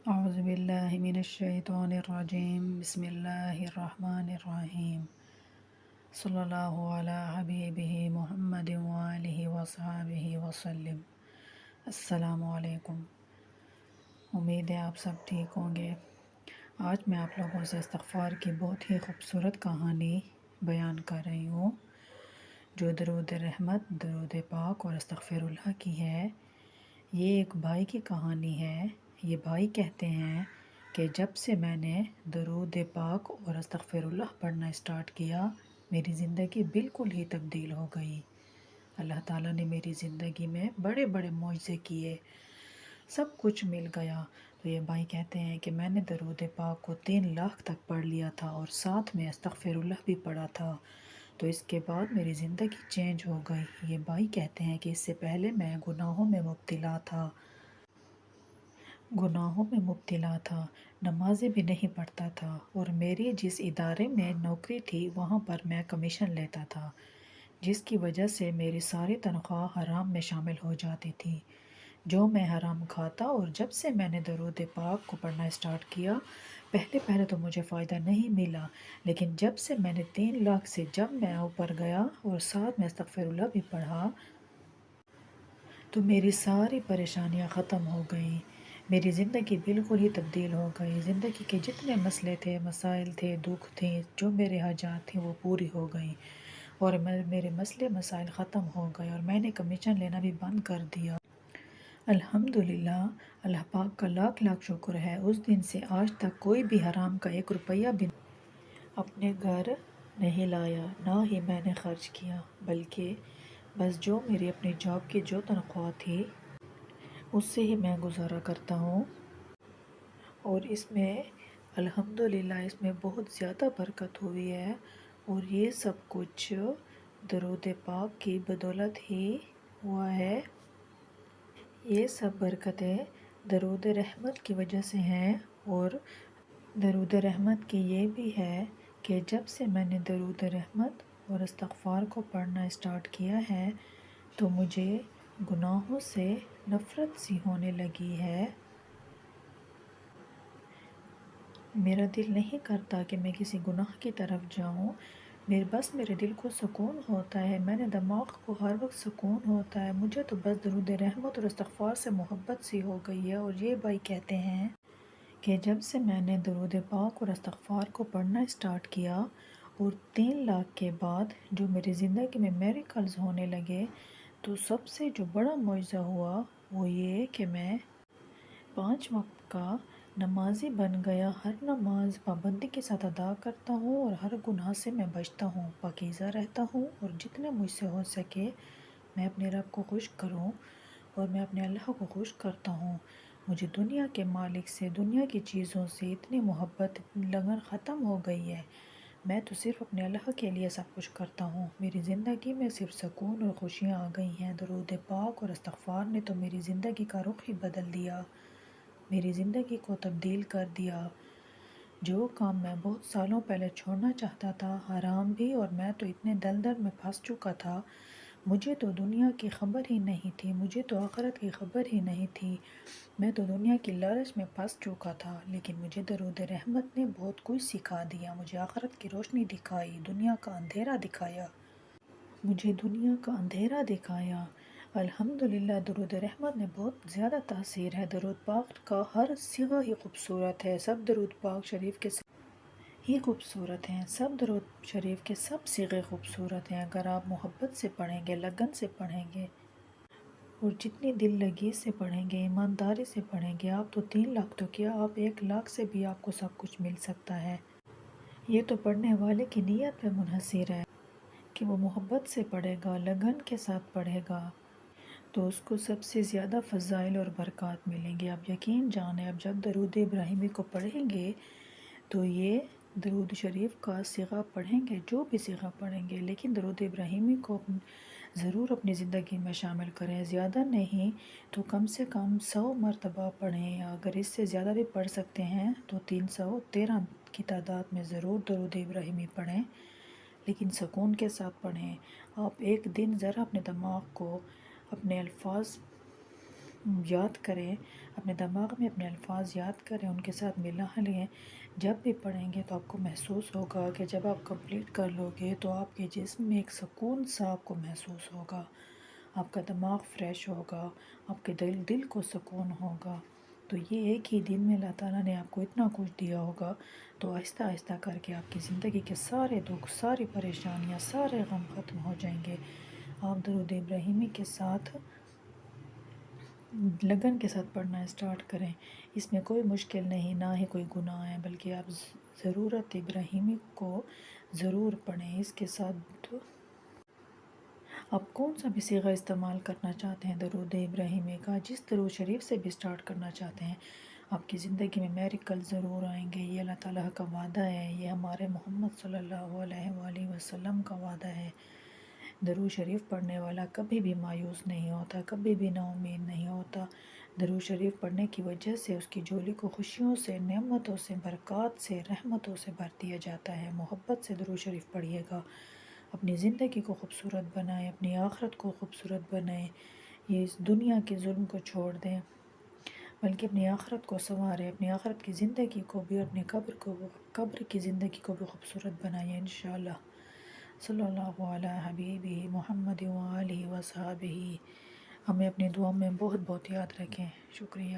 أعوذ بالله من الشيطان الرجيم بسم الله الرحمن الرحيم صلی اللہ علی حبیبہ محمد وآلہ وصحبہ وسلم۔ السلام علیکم۔ امید ہے آپ سب ٹھیک ہوں گے۔ آج میں آپ لوگوں سے استغفار کی بہت ہی خوبصورت کہانی بیان کر رہی ہوں، جو درود رحمت، درود پاک اور استغفر اللہ کی ہے۔ یہ ایک بھائی کی کہانی ہے۔ یہ بھائی کہتے ہیں کہ جب سے میں نے درود پاک اور استغفر اللہ پڑھنا اسٹارٹ کیا، میری زندگی بالکل ہی تبدیل ہو گئی۔ اللہ تعالیٰ نے میری زندگی میں بڑے بڑے معجزے کیے، سب کچھ مل گیا۔ تو یہ بھائی کہتے ہیں کہ میں نے درود پاک کو 3 لاکھ تک پڑھ لیا تھا اور ساتھ میں استغفر اللہ بھی پڑھا تھا، تو اس کے بعد میری زندگی چینج ہو گئی۔ یہ بھائی کہتے ہیں کہ اس سے پہلے میں گناہوں میں مبتلا تھا، نمازیں بھی نہیں پڑھتا تھا، اور میری جس ادارے میں نوکری تھی وہاں پر میں کمیشن لیتا تھا، جس کی وجہ سے میری ساری تنخواہ حرام میں شامل ہو جاتی تھی، جو میں حرام کھاتا۔ اور جب سے میں نے درود پاک کو پڑھنا اسٹارٹ کیا، پہلے تو مجھے فائدہ نہیں ملا، لیکن جب سے میں نے 3 لاکھ سے جب میں اوپر گیا اور ساتھ میں استغفر اللہ بھی پڑھا، تو میری ساری پریشانیاں ختم ہو گئیں۔ میری زندگی بالکل ہی تبدیل ہو گئی۔ زندگی کے جتنے مسئلے تھے، مسائل تھے، دکھ تھے، جو میرے حاجات تھیں وہ پوری ہو گئیں، اور میرے مسئلے مسائل ختم ہو گئے، اور میں نے کمیشن لینا بھی بند کر دیا۔ الحمدللہ، اللہ پاک کا لاکھ لاکھ شکر ہے، اس دن سے آج تک کوئی بھی حرام کا 1 روپیہ بھی اپنے گھر نہیں لایا، نہ ہی میں نے خرچ کیا، بلکہ بس جو میری اپنی جاب کی جو تنخواہ تھی اس سے ہی میں گزارا کرتا ہوں۔ اور اس میں الحمدللہ اس میں بہت زیادہ برکت ہوئی ہے، اور یہ سب کچھ درود پاک کی بدولت ہی ہوا ہے۔ یہ سب برکتیں درود رحمت کی وجہ سے ہیں، اور درود رحمت کی یہ بھی ہے کہ جب سے میں نے درود رحمت اور استغفار کو پڑھنا اسٹارٹ کیا ہے تو مجھے گناہوں سے نفرت سی ہونے لگی ہے۔ میرا دل نہیں کرتا کہ میں کسی گناہ کی طرف جاؤں، میرے دل کو سکون ہوتا ہے، میرے دماغ کو ہر وقت سکون ہوتا ہے۔ مجھے تو بس درود رحمت اور استغفار سے محبت سی ہو گئی ہے۔ اور یہ بھائی کہتے ہیں کہ جب سے میں نے درود پاک اور استغفار کو پڑھنا اسٹارٹ کیا اور 3 لاکھ کے بعد جو میری زندگی میں میریکلز ہونے لگے، تو سب سے جو بڑا معجزہ ہوا وہ یہ کہ میں 5 وقت کا نمازی بن گیا۔ ہر نماز پابندی کے ساتھ ادا کرتا ہوں، اور ہر گناہ سے میں بچتا ہوں، پاکیزہ رہتا ہوں، اور جتنے مجھ سے ہو سکے میں اپنے رب کو خوش کروں، اور میں اپنے اللہ کو خوش کرتا ہوں۔ مجھے دنیا کے مالک سے، دنیا کی چیزوں سے اتنی محبت، اتنی لگن ختم ہو گئی ہے۔ میں تو صرف اپنے اللہ کے لیے سب کچھ کرتا ہوں۔ میری زندگی میں صرف سکون اور خوشیاں آ گئی ہیں۔ درود پاک اور استغفار نے تو میری زندگی کا رخ ہی بدل دیا، میری زندگی کو تبدیل کر دیا۔ جو کام میں بہت سالوں پہلے چھوڑنا چاہتا تھا، حرام بھی، اور میں تو اتنے دلدل میں پھنس چکا تھا، مجھے تو دنیا کی خبر ہی نہیں تھی، مجھے تو آخرت کی خبر ہی نہیں تھی، میں تو دنیا کی لالچ میں پھنس چکا تھا۔ لیکن مجھے درود رحمت نے بہت کچھ سکھا دیا، مجھے آخرت کی روشنی دکھائی، دنیا کا اندھیرا دکھایا، مجھے دنیا کا اندھیرا دکھایا۔ الحمدللہ، درود رحمت نے بہت زیادہ تاثیر ہے۔ درود پاک کا ہر صیغہ ہی خوبصورت ہے، سب درود پاک شریف کے ہی خوبصورت ہیں، سب درود شریف کے سب صیغے خوبصورت ہیں۔ اگر آپ محبت سے پڑھیں گے، لگن سے پڑھیں گے، اور جتنی دل لگی سے پڑھیں گے، ایمانداری سے پڑھیں گے، آپ تو 3 لاکھ تو کیا، آپ 1 لاکھ سے بھی آپ کو سب کچھ مل سکتا ہے۔ یہ تو پڑھنے والے کی نیت پہ منحصر ہے کہ وہ محبت سے پڑھے گا، لگن کے ساتھ پڑھے گا، تو اس کو سب سے زیادہ فضائل اور برکات ملیں گے۔ اب یقین جانیں، اب جب درود ابراہیمی کو پڑھیں گے تو یہ درود شریف کا صیغہ پڑھیں گے، جو بھی صیغہ پڑھیں گے، لیکن درود ابراہیمی کو ضرور اپنی زندگی میں شامل کریں، زیادہ نہیں تو کم سے کم 100 مرتبہ پڑھیں۔ اگر اس سے زیادہ بھی پڑھ سکتے ہیں تو 313 کی تعداد میں ضرور درود ابراہیمی پڑھیں، لیکن سکون کے ساتھ پڑھیں۔ آپ ایک دن ذرا اپنے دماغ کو اپنے الفاظ یاد کریں، اپنے دماغ میں اپنے الفاظ یاد کریں، ان کے ساتھ ملا لیں۔ جب بھی پڑھیں گے تو آپ کو محسوس ہوگا کہ جب آپ کمپلیٹ کر لو گے تو آپ کے جسم میں ایک سکون سا آپ کو محسوس ہوگا، آپ کا دماغ فریش ہوگا، آپ کے دل کو سکون ہوگا۔ تو یہ ایک ہی دن میں اللہ تعالیٰ نے آپ کو اتنا کچھ دیا ہوگا، تو آہستہ آہستہ کر کے آپ کی زندگی کے سارے دکھ، ساری پریشانیاں، سارے غم ختم ہو جائیں گے۔ آپ درود ابراہیمی کے ساتھ لگن کے ساتھ پڑھنا اسٹارٹ کریں۔ اس میں کوئی مشکل نہیں، نہ ہی کوئی گناہ ہے، بلکہ آپ ضرورت ابراہیمی کو ضرور پڑھیں۔ اس کے ساتھ آپ کون سا بھی صیغہ استعمال کرنا چاہتے ہیں درود ابراہیمی کا، جس درود شریف سے بھی سٹارٹ کرنا چاہتے ہیں، آپ کی زندگی میں میریکل ضرور آئیں گے۔ یہ اللہ تعالیٰ کا وعدہ ہے، یہ ہمارے محمد صلی اللہ علیہ وآلہ وسلم کا وعدہ ہے۔ درود شریف پڑھنے والا کبھی بھی مایوس نہیں ہوتا، کبھی بھی نا امید نہیں ہوتا۔ درود شریف پڑھنے کی وجہ سے اس کی جھولی کو خوشیوں سے، نعمتوں سے، برکات سے، رحمتوں سے بھر دیا جاتا ہے۔ محبت سے درود شریف پڑھیے گا، اپنی زندگی کو خوبصورت بنائیں، اپنی آخرت کو خوبصورت بنائیں، یہ اس دنیا کے ظلم کو چھوڑ دیں، بلکہ اپنی آخرت کو سنواریں، اپنی آخرت کی زندگی کو بھی، اپنی قبر کی زندگی کو بھی خوبصورت بنائیں انشاءاللہ۔ صلی اللہ علی حبیبہ محمد وآلہ وصحبہ۔ ہمیں اپنی دعا میں بہت بہت یاد رکھیں۔ شکریہ۔